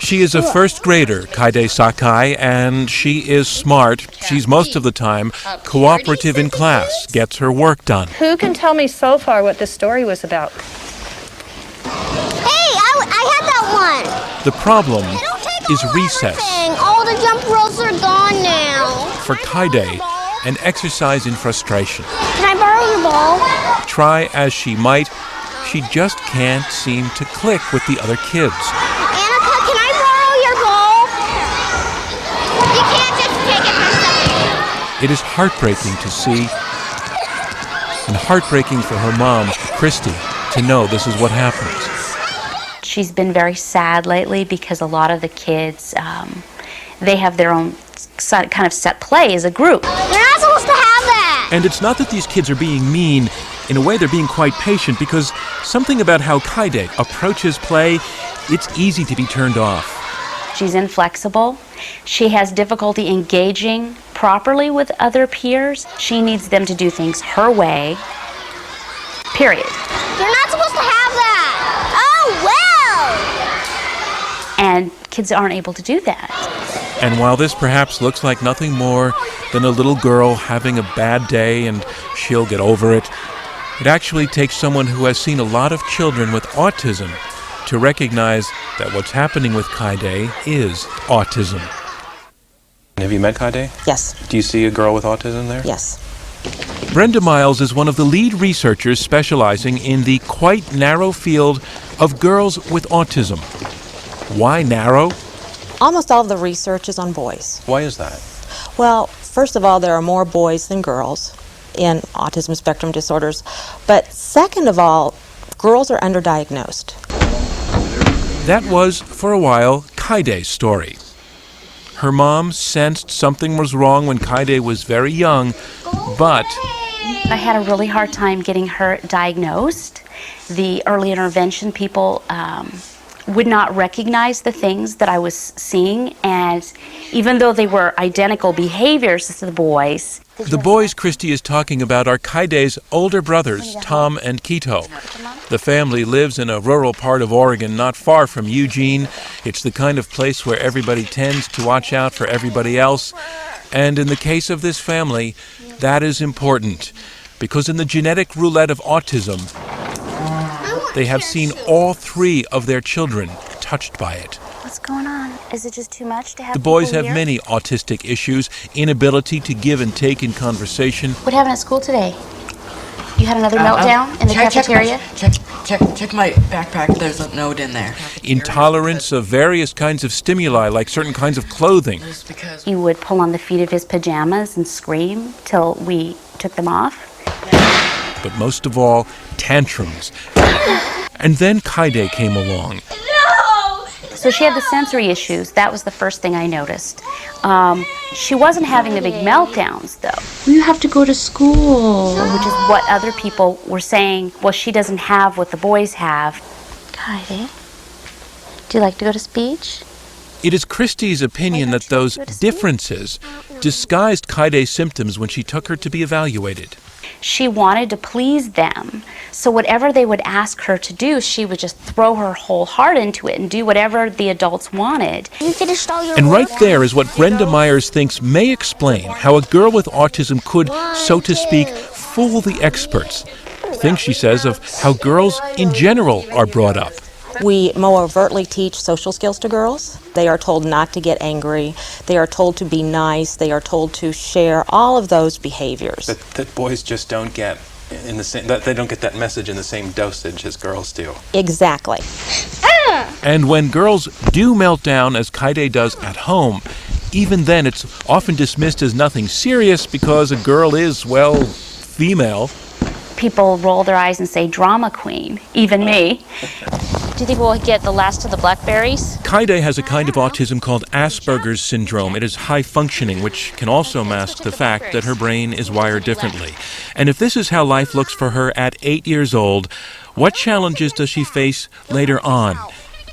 She is a first grader, Kaide Sakai, and she is smart. She's most of the time cooperative in class, gets her work done. Who can tell me so far what this story was about? Hey, I had that one. The problem is recess. All the jump ropes are gone now. For Kaide, an exercise in frustration. Can I borrow your ball? Try as she might, she just can't seem to click with the other kids. Annika, can I borrow your ball? You can't just take it for something. It is heartbreaking to see, and heartbreaking for her mom, Christy, to know this is what happens. She's been very sad lately because a lot of the kids, they have their own kind of set play as a group. You're not supposed to have that. And it's not that these kids are being mean. In a way, they're being quite patient because something about how Kaide approaches play, it's easy to be turned off. She's inflexible. She has difficulty engaging properly with other peers. She needs them to do things her way, period. You're not supposed to have that. Oh, well. And kids aren't able to do that. And while this perhaps looks like nothing more than a little girl having a bad day and she'll get over it, it actually takes someone who has seen a lot of children with autism to recognize that what's happening with Kaide is autism. Have you met Kaide? Yes. Do you see a girl with autism there? Yes. Brenda Miles is one of the lead researchers specializing in the quite narrow field of girls with autism. Why narrow? Almost all of the research is on boys. Why is that? Well, first of all, there are more boys than girls in autism spectrum disorders. But second of all, girls are underdiagnosed. That was, for a while, Kaide's story. Her mom sensed something was wrong when Kaide was very young, but I had a really hard time getting her diagnosed. The early intervention people would not recognize the things that I was seeing, and even though they were identical behaviors as the boys. The boys Christy is talking about are Kaide's older brothers, Tom and Kito. The family lives in a rural part of Oregon, not far from Eugene. It's the kind of place where everybody tends to watch out for everybody else. And in the case of this family, that is important, because in the genetic roulette of autism, they have seen all three of their children touched by it. What's going on? Is it just too much to have The boys people have here? many autistic issues, inability to give and take in conversation. What happened at school today? You had another meltdown in the cafeteria? Check my backpack. There's a note in there. Intolerance of various kinds of stimuli, like certain kinds of clothing. He would pull on the feet of his pajamas and scream till we took them off. But most of all, tantrums. And then Kaide came along. So she had the sensory issues. That was the first thing I noticed. She wasn't having the big meltdowns, though. You have to go to school. Which is what other people were saying, well, she doesn't have what the boys have. Kaide, do you like to go to speech? It is Christie's opinion that those differences disguised Kaide's symptoms when she took her to be evaluated. She wanted to please them. So whatever they would ask her to do, she would just throw her whole heart into it and do whatever the adults wanted. You finished all your And work? right there is what Brenda Myers thinks may explain how a girl with autism could, so to speak, fool the experts. Things, she says, of how girls in general are brought up. We more overtly teach social skills to girls. They are told not to get angry. They are told to be nice. They are told to share all of those behaviors. That boys just don't get in the same. That they don't get that message in the same dosage as girls do. Exactly. And when girls do melt down, as Kaide does at home, even then it's often dismissed as nothing serious because a girl is, well, female. People roll their eyes and say, drama queen, even me. Do you think we'll get the last of the blackberries? Kaide has a kind of autism called Asperger's syndrome. It is high functioning, which can also mask the fact that her brain is wired differently. And if this is how life looks for her at 8 years old, what challenges does she face later on?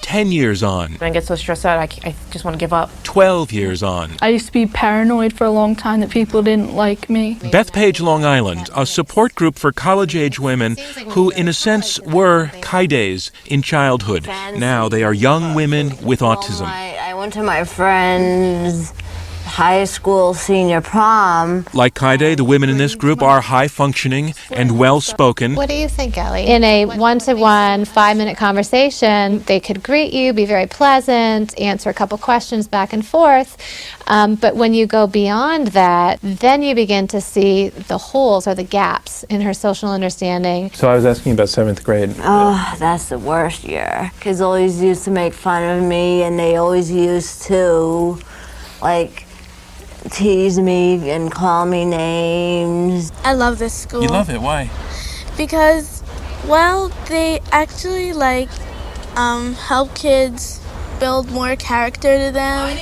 10 years on. I get so stressed out, I just want to give up. 12 years on. I used to be paranoid for a long time that people didn't like me. Bethpage, Long Island, a support group for college-age women who, in a sense, were Kaides in childhood. Now they are young women with autism. I went to my friend's high school senior prom. Like Kaide, the women in this group are high-functioning and well-spoken. What do you think, Ellie? In a one-to-one, 5-minute conversation, they could greet you, be very pleasant, answer a couple questions back and forth. But when you go beyond that, then you begin to see the holes or the gaps in her social understanding. So I was asking about 7th grade. Oh, that's the worst year. Kids always used to make fun of me, and they always used to, like, tease me and call me names. I love this school. You love it? Why? Because, well, they actually help kids build more character to them.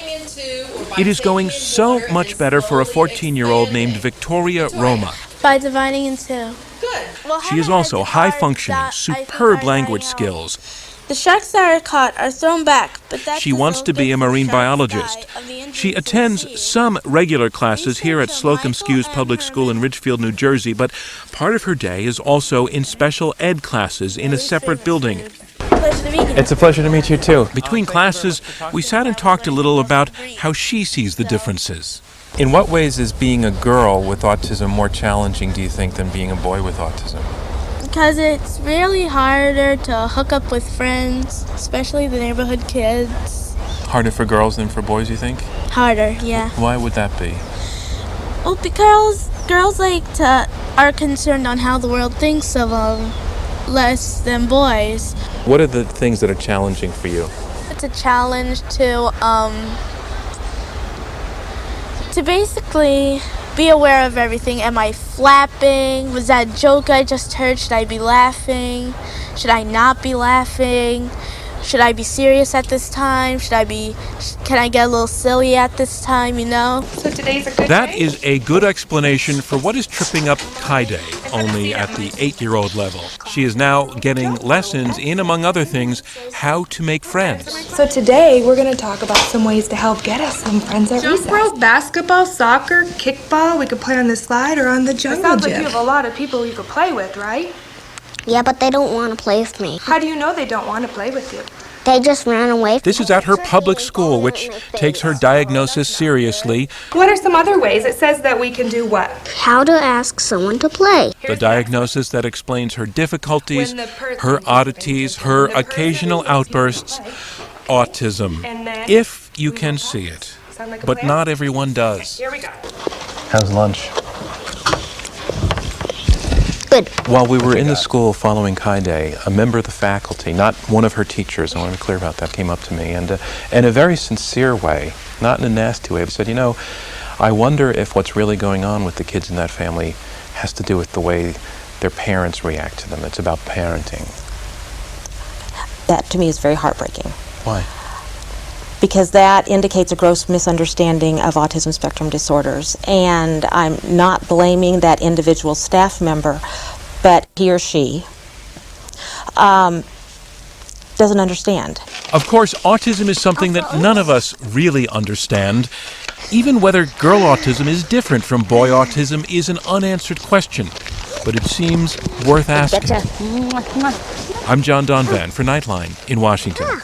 It is going so much better for a 14-year-old named Victoria Roma. By dividing into. Good. She is also high-functioning, superb language skills. The sharks that are caught are thrown back, but that's She wants to be a marine biologist. She attends some regular classes here at Slocum Skews Public School in Ridgefield, New Jersey, but part of her day is also in special ed classes in a separate building. It's a pleasure to meet you, too. Between classes, we sat and talked a little about how she sees the differences. In what ways is being a girl with autism more challenging, do you think, than being a boy with autism? Because it's really harder to hook up with friends, especially the neighborhood kids. Harder for girls than for boys, you think? Harder, yeah. Why would that be? Well, because girls are concerned on how the world thinks of them, less than boys. What are the things that are challenging for you? It's a challenge to basically be aware of everything. Am I flapping? Was that a joke I just heard? Should I be laughing? Should I not be laughing? Should I be serious at this time? Can I get a little silly at this time, you know? So today's a good That day? is a good explanation for what is tripping up Kaide, only at the 8-year-old level. She is now getting lessons in, among other things, how to make friends. So today we're going to talk about some ways to help get us some friends at recess. Jump rope, basketball, soccer, kickball. We could play on the slide or on the jungle Sounds like gym. you have a lot of people you could play with, right? Yeah, but they don't want to play with me. How do you know they don't want to play with you? They just ran away. This is at her public school, which takes her diagnosis seriously. What are some other ways? It says that we can do what? How to ask someone to play. The diagnosis that explains her difficulties, her oddities, her occasional outbursts. Autism, if you can see it. But not everyone does. Here we go. How's lunch? Good. While we were in the school following Kaide, a member of the faculty, not one of her teachers, I want to be clear about that, came up to me and in a very sincere way, not in a nasty way, but said, you know, I wonder if what's really going on with the kids in that family has to do with the way their parents react to them. It's about parenting. That to me is very heartbreaking. Why? Because that indicates a gross misunderstanding of autism spectrum disorders. And I'm not blaming that individual staff member, but he or she doesn't understand. Of course, autism is something that none of us really understand. Even whether girl autism is different from boy autism is an unanswered question, but it seems worth asking. I'm John Donvan for Nightline in Washington.